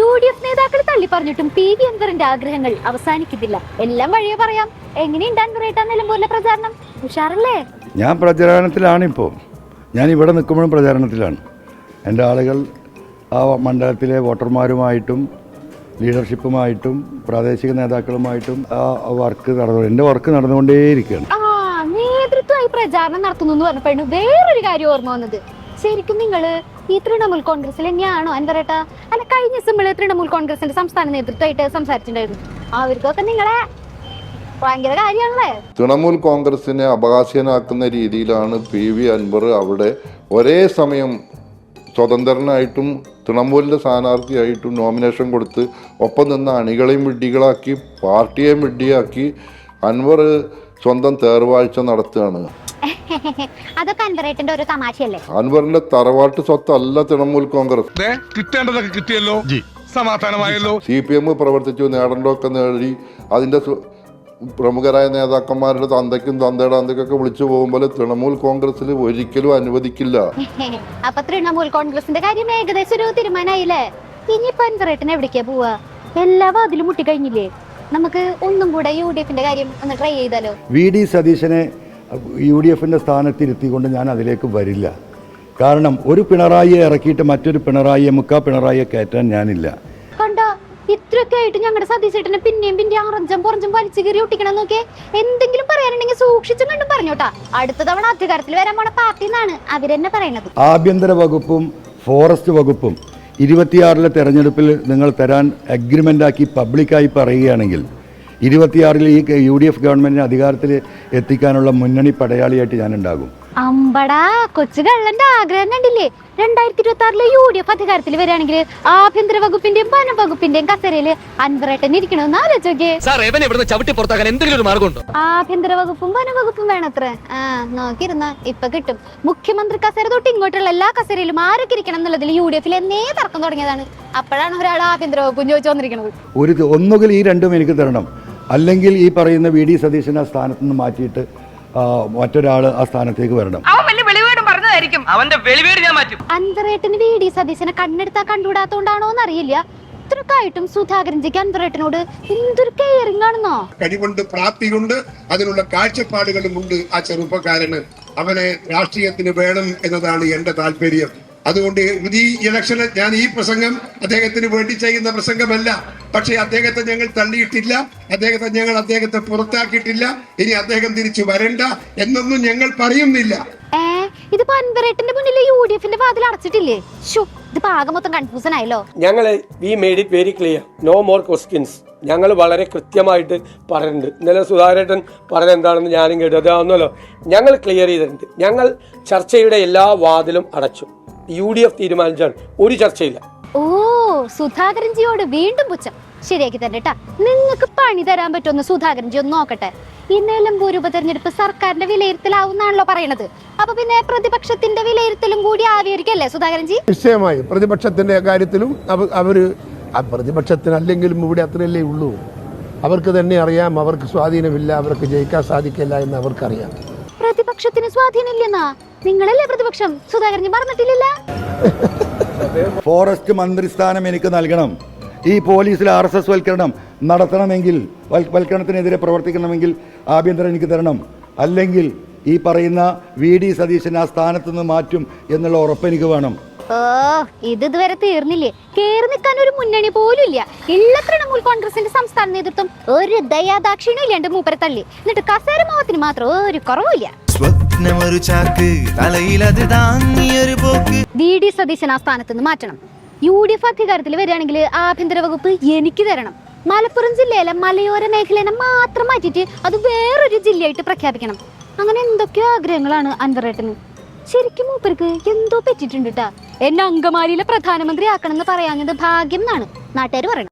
UDF നേതാക്കൾ തള്ളി പറഞ്ഞിട്ടും PV അൻവറിന്റെ ആഗ്രഹങ്ങൾ അവസാനിക്കുന്നില്ല. എല്ലാം വഴിയെ പറയാം. എങ്ങനെയുണ്ട് അൻവറേട്ടാ നിലമ്പൂരിലെ പ്രചാരണം? ഉഷാറല്ലേ? ഞാൻ പ്രചാരണത്തിലാണ് ഇപ്പോൾ. ഞാൻ ഇവിടെ നിൽക്കുമ്പോഴും പ്രചാരണത്തിലാണ്. എൻ്റെ ആളുകൾ ആ മണ്ഡലത്തിലെ വോട്ടർമാരുമായിട്ടും ലീഡർഷിപ്പുമായിട്ടും പ്രാദേശിക നേതാക്കളുമായിട്ടും ആ വർക്ക് എൻ്റെ വർക്ക് നടന്നുകൊണ്ടേയിരിക്കുകയാണ്. നേതൃത്വമായി പ്രചാരണം നടത്തുന്നു എന്ന് പറഞ്ഞപ്പോഴാണ് വേറൊരു കാര്യം ഓർമ്മ വന്നത്. ശരിക്കും നിങ്ങള് ഈ തൃണമൂൽ കോൺഗ്രസിൽ തന്നെയാണോ അൻവറേട്ടാ? അല്ല, കഴിഞ്ഞ ദിവസം തൃണമൂൽ കോൺഗ്രസിന്റെ സംസ്ഥാന നേതൃത്വമായിട്ട് സംസാരിച്ചിട്ടുണ്ടായിരുന്നു. അവർക്കൊക്കെ നിങ്ങളെ ഭയങ്കര കാര്യമാണല്ലേ? തൃണമൂൽ കോൺഗ്രസിനെ അപഹാസ്യനാക്കുന്ന രീതിയിലാണ് PV അൻവർ അവിടെ ഒരേ സമയം സ്വതന്ത്രനായിട്ടും തൃണമൂലിൻ്റെ സ്ഥാനാർത്ഥിയായിട്ടും നോമിനേഷൻ കൊടുത്ത് ഒപ്പം നിന്ന് അണികളെയും വിഡ്ഢികളാക്കി പാർട്ടിയെയും വിഡ്ഢിയാക്കി അൻവർ സ്വന്തം തേർവാഴ്ച നടത്തുകയാണ്. അതൊക്കെ അൻവറേട്ടന്റെ ഒരു തമാശയല്ലേ? അൻവറിന്റെ തറവാട്ട് സ്വത്തല്ല തൃണമൂൽ കോൺഗ്രസ്. കിട്ടേണ്ടതൊക്കെ കിട്ടിയല്ലോ, സമാധാനമായല്ലോ. CPM പ്രവർത്തിച്ചു, നേടേണ്ടതൊക്കെ നേടി. അതിന്റെ പ്രമുഖരായ നേതാക്കന്മാരുടെ തന്തയ്ക്കും തന്തയുടെ തന്തയ്ക്കൊക്കെ വിളിച്ചു പോകുമ്പോൾ തൃണമൂൽ കോൺഗ്രസിൽ ഒരിക്കലും അനുവദിക്കില്ല. അപ്പൊ തൃണമൂൽ കോൺഗ്രസിന്റെ കാര്യം ഏകദേശം ഒരു തീരുമാനമായില്ലേ? ഇനിയിപ്പോ അൻവറേട്ടൻ എവിടേക്കാ പോവാ? എല്ലാ വാതിലും മുട്ടിക്കഴിഞ്ഞില്ലേ? നമുക്ക് ഒന്നും കൂടെ UDFന്റെ കാര്യം ഒന്ന് ട്രൈ ചെയ്താലോ? VD സതീശനെ UDFന്റെ സ്ഥാനത്തിരുത്തിക്കൊണ്ട് ഞാൻ അതിലേക്ക് വരില്ല. കാരണം ഒരു പിണറായിയെ ഇറക്കിയിട്ട് മറ്റൊരു പിണറായിയെ പിണറായിയെ കയറ്റാൻ ഞാനില്ല. കണ്ടോ, ഇത്രയൊക്കെ ആയിട്ട് ഞങ്ങളുടെ സതീശേട്ടനെ പിന്നെയും അറഞ്ചം പുറഞ്ചും വലിച്ചു കയറി ഒട്ടിക്കണം നോക്കിയേ. എന്തെങ്കിലും പറയാനുണ്ടെങ്കിൽ സൂക്ഷിച്ചും കണ്ടും പറഞ്ഞോട്ടാ. അടുത്ത തവണ അധികാരത്തിൽ വരാൻ പോണ പാർട്ടി എന്നാണ് അവരെന്നെ പറയണത്. ആഭ്യന്തര വകുപ്പും ഫോറസ്റ്റ് വകുപ്പും 26 തെരഞ്ഞെടുപ്പിൽ നിങ്ങൾ തരാൻ അഗ്രിമെൻ്റാക്കി പബ്ലിക്കായി പറയുകയാണെങ്കിൽ 26 ഈ UDF ഗവൺമെൻറ്റിനെ അധികാരത്തിൽ എത്തിക്കാനുള്ള മുന്നണി പടയാളിയായിട്ട് ഞാനുണ്ടാകും. അമ്പടാ, കൊച്ചു കള്ളന്റെ ആഗ്രഹം കണ്ടില്ലേ? 2026 UDF അധികാരത്തിൽ വരികയാണെങ്കിൽ ആഭ്യന്തര വകുപ്പിന്റെയും വനം വകുപ്പിന്റെയും കസേരയില് അൻവറേട്ടൻ ഇരിക്കണമെന്ന് ആലോചിച്ചോക്കെ. ആഭ്യന്തര വകുപ്പും വനം വകുപ്പും വേണത്ര. നോക്കിയിരുന്ന ഇപ്പൊ കിട്ടും. മുഖ്യമന്ത്രി കസേര തൊട്ട് ഇങ്ങോട്ടുള്ള എല്ലാ കസേരയിലും ആരൊക്കെ ഇരിക്കണം എന്നുള്ളതിൽ UDFൽ എന്നേ തർക്കം തുടങ്ങിയതാണ്. അപ്പോഴാണ് ഒരാൾ ആഭ്യന്തര വകുപ്പും ചോദിച്ചു വന്നിരിക്കുന്നത്. ഒന്നുകിൽ ഈ രണ്ടും എനിക്ക് തരണം, അല്ലെങ്കിൽ ഈ പറയുന്ന VD സതീശനെ ആ സ്ഥാനത്ത് നിന്ന് മാറ്റിയിട്ട് മറ്റൊരാൾ ആ സ്ഥാനത്തേക്ക് വരണം. അൻവറേട്ടന് VD സതീശനെ കണ്ണെടുത്താ കണ്ടുകൂടാത്തോണ്ടാണോ എന്നറിയില്ല. ഇത്രക്കായിട്ടും സുധാകരൻജിക്ക് അൻവറേട്ടനോട് എന്തൊരു കെയറിംഗ് ആണെന്നോ. കഴിവുണ്ട്, പ്രാപ്തിയുണ്ട്, അതിനുള്ള കാഴ്ചപ്പാടുകളുമുണ്ട് ആ ചെറുപ്പക്കാരന്. അവനെ രാഷ്ട്രീയത്തിന് വേണം എന്നതാണ് എന്റെ താല്പര്യം. അതുകൊണ്ട് ഈ ഇലക്ഷന് ഞാൻ ഈ പ്രസംഗം അദ്ദേഹത്തിന് വേണ്ടി ചെയ്യുന്ന പ്രസംഗമല്ല. പക്ഷേ അദ്ദേഹത്തെ ഞങ്ങൾ തള്ളിയിട്ടില്ല, അദ്ദേഹത്തെ പുറത്താക്കിയിട്ടില്ല. ഇനി അദ്ദേഹം തിരിച്ചു വരണ്ട എന്നൊന്നും ഞങ്ങൾ പറയുന്നില്ല. ഇതിപ്പോ അൻവറേട്ടന്റെ മുന്നിൽ UDFന്റെ വാതിൽ അടച്ചിട്ടില്ലേ? ഇതിപ്പോ ആകെ മൊത്തം കൺഫ്യൂഷൻ ആയല്ലോ. ഞങ്ങൾ we made it very clear, no more questions. ഞങ്ങൾ വളരെ കൃത്യമായിട്ട് പറഞ്ഞിട്ടുണ്ട്. ഇന്നലെ സുധാകരേട്ടൻ പറഞ്ഞ എന്താണെന്ന് ഞാനും കേട്ടു, അതാവുന്നല്ലോ. ഞങ്ങൾ ക്ലിയർ ചെയ്തിട്ടുണ്ട്. ഞങ്ങൾ ചർച്ചയുടെ എല്ലാ വാതിലും അടച്ചു. UDF തീരുമാനിച്ചാണ്, ഒരു ചർച്ചയില്ല. ഓ, സുധാകരൻജിയോട് വീണ്ടും പുച്ഛം. ശരിയാക്കി തരട്ടാ. നിങ്ങൾക്ക് പണി തരാൻ പറ്റുമെന്ന് സുധാകരൻജി ഒന്ന് നോക്കട്ടെ. ഈ നിലമ്പൂർ ഉപതെരഞ്ഞെടുപ്പ് സർക്കാരിന്റെ വിലയിരുത്തലാവുന്നാണല്ലോ പറയണത്. അപ്പൊ പിന്നെ പ്രതിപക്ഷത്തിന്റെ വിലയിരുത്തലും കൂടി ആവിയായിരിക്കല്ലേ സുധാകരൻജി? നിശ്ചയമായി പ്രതിപക്ഷത്തിന്റെ കാര്യത്തിലും അവര് പ്രതിപക്ഷത്തിനല്ലെങ്കിലും ഇവിടെ അത്രയല്ലേ ഉള്ളൂ. അവർക്ക് തന്നെ അറിയാം, അവർക്ക് സ്വാധീനമില്ല, അവർക്ക് ജയിക്കാൻ സാധിക്കില്ല എന്ന് അവർക്കറിയാം. പ്രതിപക്ഷത്തിന് സ്വാധീനമില്ലെന്നാ? നിങ്ങളല്ലേ പ്രതിപക്ഷം? സുധാകരൻജി പറഞ്ഞിട്ടില്ല. ഫോറസ്റ്റ് മന്ത്രിസ്ഥാനം എനിക്ക് നൽകണം. ഈ പോലീസിൽ RSS വൽക്കരണം നടത്തണമെങ്കിൽ, വൽക്കരണത്തിനെതിരെ പ്രവർത്തിക്കണമെങ്കിൽ ആഭ്യന്തരം എനിക്ക് തരണം. അല്ലെങ്കിൽ ഈ പറയുന്ന VD സതീശൻ ആ സ്ഥാനത്ത് നിന്ന് മാറ്റും എന്നുള്ള ഉറപ്പ് എനിക്ക് വേണം. ഓ, ഇതുവരെ തീർന്നില്ലേ? കേറി നിൽക്കാൻ ഒരു മുന്നണി പോലും ഇല്ല. ഉള്ള തൃണമൂൽ കോൺഗ്രസിന്റെ സംസ്ഥാന നേതൃത്വം ഒരു ദയാദാക്ഷിണ്യം ഇല്ലാണ്ട് മൂപ്പരെ തള്ളി. എന്നിട്ട് കസേര മോഹത്തിന് മാത്രം ഒരു കുറവില്ല. VD സതീശൻ ആ സ്ഥാനത്ത് നിന്ന് മാറ്റണം. UDF അധികാരത്തിൽ വരികയാണെങ്കിൽ ആഭ്യന്തര വകുപ്പ് എനിക്ക് തരണം. മലപ്പുറം ജില്ലയിലെ മലയോര മേഖലയെ മാത്രം മാറ്റിയിട്ട് അത് വേറൊരു ജില്ലയായിട്ട് പ്രഖ്യാപിക്കണം. അങ്ങനെ എന്തൊക്കെയോ ആഗ്രഹങ്ങളാണ് അൻവറേട്ടന്. ശരിക്കും മൂപ്പർക്ക് എന്തോ പറ്റിയിട്ടുണ്ട് കേട്ടാ. എന്നെ അങ്കമാലിയിലെ പ്രധാനമന്ത്രി ആക്കണമെന്ന് പറയാഞ്ഞത് ഭാഗ്യം എന്നാണ് നാട്ടുകാർ പറയണം.